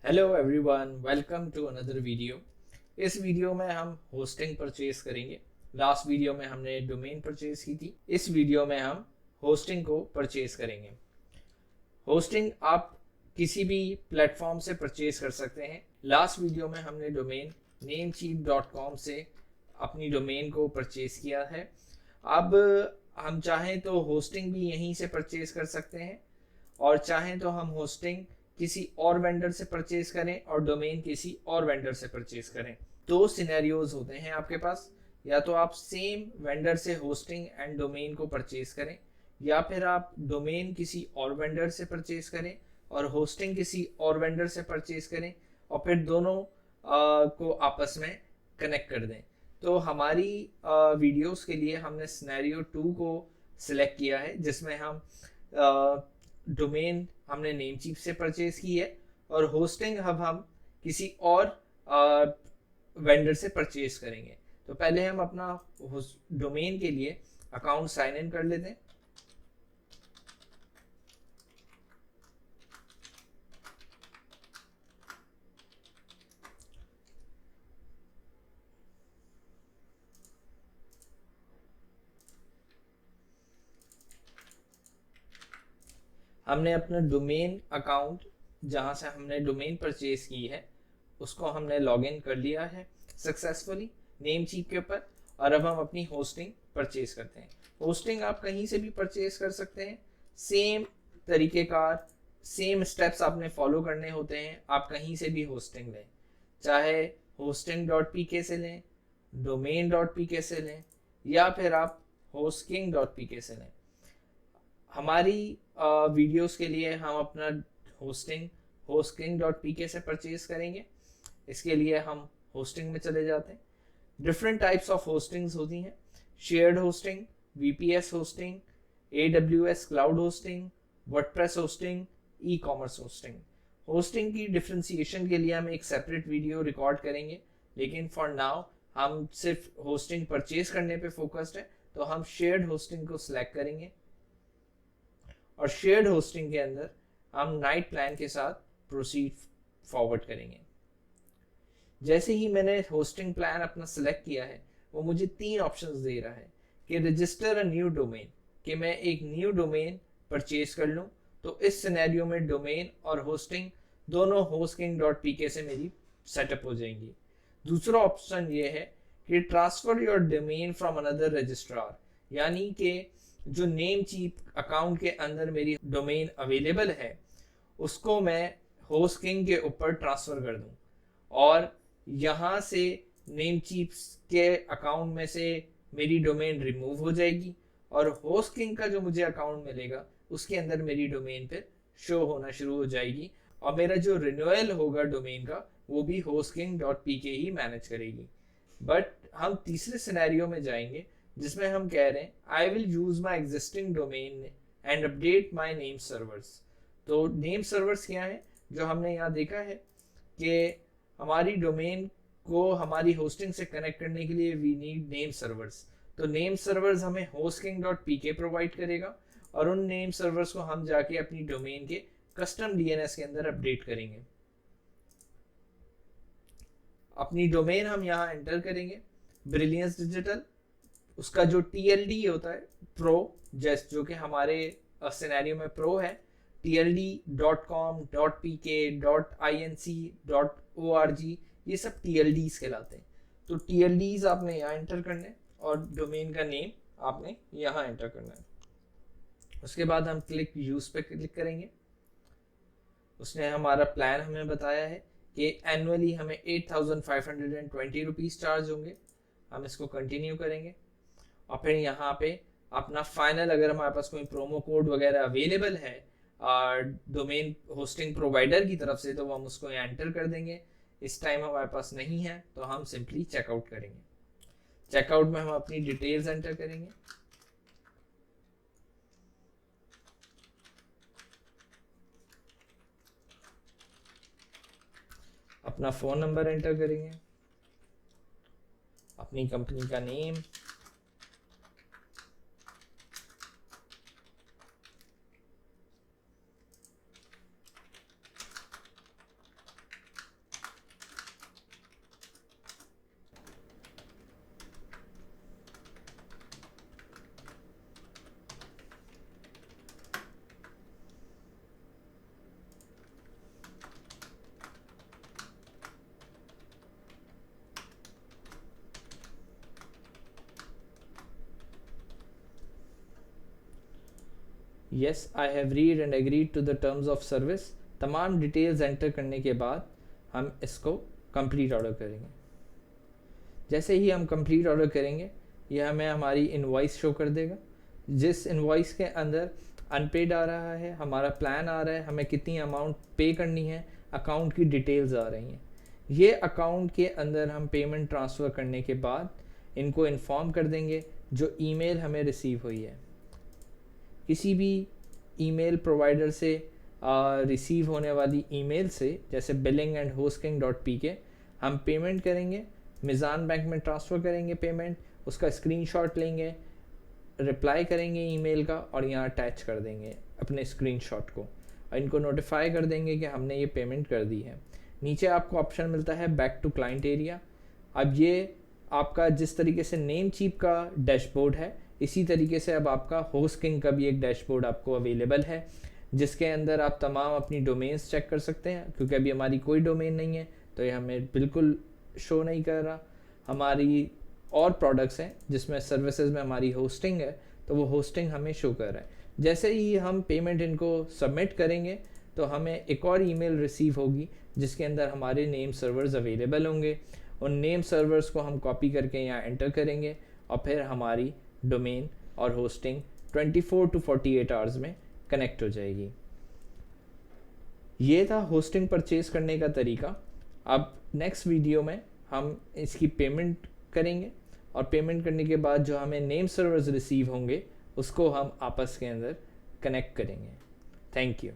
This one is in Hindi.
Hello everyone, welcome to another video. इस वीडियो में हम होस्टिंग परचेज करेंगे। लास्ट वीडियो में हमने डोमेन परचेज की थी। इस वीडियो में हम होस्टिंग को परचेज करेंगे। होस्टिंग आप किसी भी प्लेटफॉर्म से परचेज कर सकते हैं। लास्ट वीडियो में हमने डोमेन namecheap.com से अपनी डोमेन को परचेज किया है। अब हम चाहें तो होस्टिंग भी यहीं से परचेज कर सकते हैं, और चाहें तो हम होस्टिंग किसी और वेंडर से परचेज करें और डोमेन किसी और वेंडर से परचेज करें। दो सिनेरियोज होते हैं आपके पास। या तो आप सेम वेंडर से होस्टिंग एंड डोमेन को परचेज करें, या फिर आप डोमेन किसी और वेंडर से परचेज करें और होस्टिंग किसी और वेंडर से परचेज करें, और फिर दोनों को आपस में कनेक्ट कर दें। तो हमारी वीडियोस के लिए हमने सिनेरियो 2 को सिलेक्ट किया है, जिसमें हम डोमेन हमने नेमचीप से परचेज की है और होस्टिंग अब हम किसी और वेंडर से परचेज करेंगे। तो पहले हम अपना डोमेन के लिए अकाउंट साइन इन कर लेते हैं। हमने अपना डोमेन अकाउंट, जहां से हमने डोमेन परचेज की है, उसको हमने लॉगिन कर लिया है सक्सेसफुली नेमचीप के ऊपर। और अब हम अपनी होस्टिंग परचेज करते हैं। होस्टिंग आप कहीं से भी परचेज कर सकते हैं। सेम तरीकेकार, सेम स्टेप्स आपने फॉलो करने होते हैं। आप कहीं से भी होस्टिंग लें, चाहे hosting.pk से लें, domain.pk से लें, या फिर आप hosting.pk से लें। हमारी वीडियोस के लिए हम अपना होस्टिंग hosting.pk से परचेज करेंगे। इसके लिए हम होस्टिंग में चले जाते हैं। डिफरेंट टाइप्स ऑफ होस्टिंग्स होती हैं: shared hosting, VPS hosting, AWS cloud hosting, WordPress hosting, e commerce hosting. Hosting की डिफ्रेंसिएशन के लिए हम एक सेपरेट वीडियो रिकॉर्ड करेंगे, लेकिन फॉर नाउ हम सिर्फ होस्टिंग परचेज करने पे फोकस्ड है। तो हम शेयर्ड होस्टिंग को सिलेक्ट करेंगे और शेयर्ड होस्टिंग के अंदर हम नाइट प्लान के साथ प्रोसीड फॉरवर्ड करेंगे। जैसे ही मैंने होस्टिंग प्लान अपना सिलेक्ट किया है, वो मुझे 3 ऑप्शंस दे रहा है कि रजिस्टर अ न्यू डोमेन, कि मैं एक न्यू डोमेन परचेज कर लूँ। तो इस सिनेरियो में डोमेन और होस्टिंग दोनों hosting.pk से मेरी सेटअप हो जाएंगी। दूसरा ऑप्शन ये है कि transfer your domain from another registrar, यानी कि जो नेम चीप अकाउंट के अंदर मेरी डोमेन अवेलेबल है, उसको मैं होस्टिंग के ऊपर ट्रांसफर कर दूं, और यहाँ से नेम चीप्स के अकाउंट में से मेरी डोमेन रिमूव हो जाएगी, और होस्टिंग का जो मुझे अकाउंट मिलेगा उसके अंदर मेरी डोमेन फिर शो होना शुरू हो जाएगी, और मेरा जो रिन्यूअल होगा डोमेन का, वो भी hosting.pk ही मैनेज करेगी। बट हम तीसरे सिनेरियो में जाएंगे, जिसमें हम कह रहे हैं I will use my existing domain and update my name servers. तो नेम सर्वर्स क्या है, जो हमने यहाँ देखा है कि हमारी डोमेन को हमारी होस्टिंग से कनेक्ट करने के लिए वी नीड नेम सर्वर्स। तो नेम सर्वर्स हमें hosting.pk प्रोवाइड करेगा, और उन नेम सर्वर्स को हम जाके अपनी डोमेन के कस्टम DNS के अंदर अपडेट करेंगे। अपनी डोमेन हम यहाँ एंटर करेंगे, ब्रिलियंस डिजिटल। उसका जो TLD होता है, प्रो, जैस जो कि हमारे सिनेरियो में प्रो है, tld.com, .pk, .inc, .org, ये सब TLDs कहलाते हैं। तो TLDs आपने यहाँ एंटर करना है, और डोमेन का नेम आपने यहाँ एंटर करना है। उसके बाद हम क्लिक यूज पे क्लिक करेंगे। उसने हमारा प्लान हमें बताया है कि एनुअली हमें 8,520 रुपीज़ चार्ज होंगे। हम इसको कंटिन्यू करेंगे, और फिर यहाँ पे अपना फाइनल, अगर हमारे पास कोई प्रोमो कोड वगैरह अवेलेबल है डोमेन होस्टिंग प्रोवाइडर की तरफ से, तो वो हम उसको यहाँ एंटर कर देंगे। इस टाइम हमारे पास नहीं है, तो हम सिंपली चेकआउट करेंगे। चेकआउट में हम अपनी डिटेल्स एंटर करेंगे। अपना फ़ोन नंबर एंटर करेंगे, अपनी कंपनी का name, yes I have read and agreed to the terms of service, तमाम डिटेल्स एंटर करने के बाद हम इसको कंप्लीट ऑर्डर करेंगे। जैसे ही हम कंप्लीट ऑर्डर करेंगे यह हमें हमारी इनवॉइस शो कर देगा, जिस इनवॉइस के अंदर अनपेड आ रहा है, हमारा प्लान आ रहा है, हमें कितनी अमाउंट पे करनी है, अकाउंट की डिटेल्स आ रही हैं। ये अकाउंट के अंदर हम पेमेंट ट्रांसफ़र करने के बाद इनको इन्फॉर्म कर देंगे जो ईमेल हमें रिसीव हुई है। किसी भी ईमेल प्रोवाइडर से रिसीव होने वाली ईमेल से, जैसे billing@hostking.pk, हम पेमेंट करेंगे, मिज़ान बैंक में ट्रांसफ़र करेंगे पेमेंट, उसका स्क्रीनशॉट लेंगे, रिप्लाई करेंगे ईमेल का और यहाँ अटैच कर देंगे अपने स्क्रीनशॉट को और इनको नोटिफाई कर देंगे कि हमने ये पेमेंट कर दी है। नीचे आपको ऑप्शन मिलता है बैक टू क्लाइंट एरिया। अब ये आपका जिस तरीके से नेम चीप का डैशबोर्ड है, इसी तरीके से अब आपका होस्टकिंग का भी एक डैशबोर्ड आपको अवेलेबल है, जिसके अंदर आप तमाम अपनी डोमेन्स चेक कर सकते हैं। क्योंकि अभी हमारी कोई डोमेन नहीं है तो ये हमें बिल्कुल शो नहीं कर रहा। हमारी और प्रोडक्ट्स हैं जिसमें सर्विसेज में हमारी होस्टिंग है, तो वो होस्टिंग हमें शो कर रहा है। जैसे ही हम पेमेंट इनको सबमिट करेंगे तो हमें एक और ईमेल रिसीव होगी जिसके अंदर हमारे नेम सर्वर्स अवेलेबल होंगे। उन नेम सर्वर्स को हम कॉपी करके यहाँ एंटर करेंगे और फिर हमारी डोमेन और होस्टिंग 24 to 48 आवर्स में कनेक्ट हो जाएगी। ये था होस्टिंग परचेज करने का तरीका। अब नेक्स्ट वीडियो में हम इसकी पेमेंट करेंगे और पेमेंट करने के बाद जो हमें नेम सर्वर्स रिसीव होंगे उसको हम आपस के अंदर कनेक्ट करेंगे। Thank you.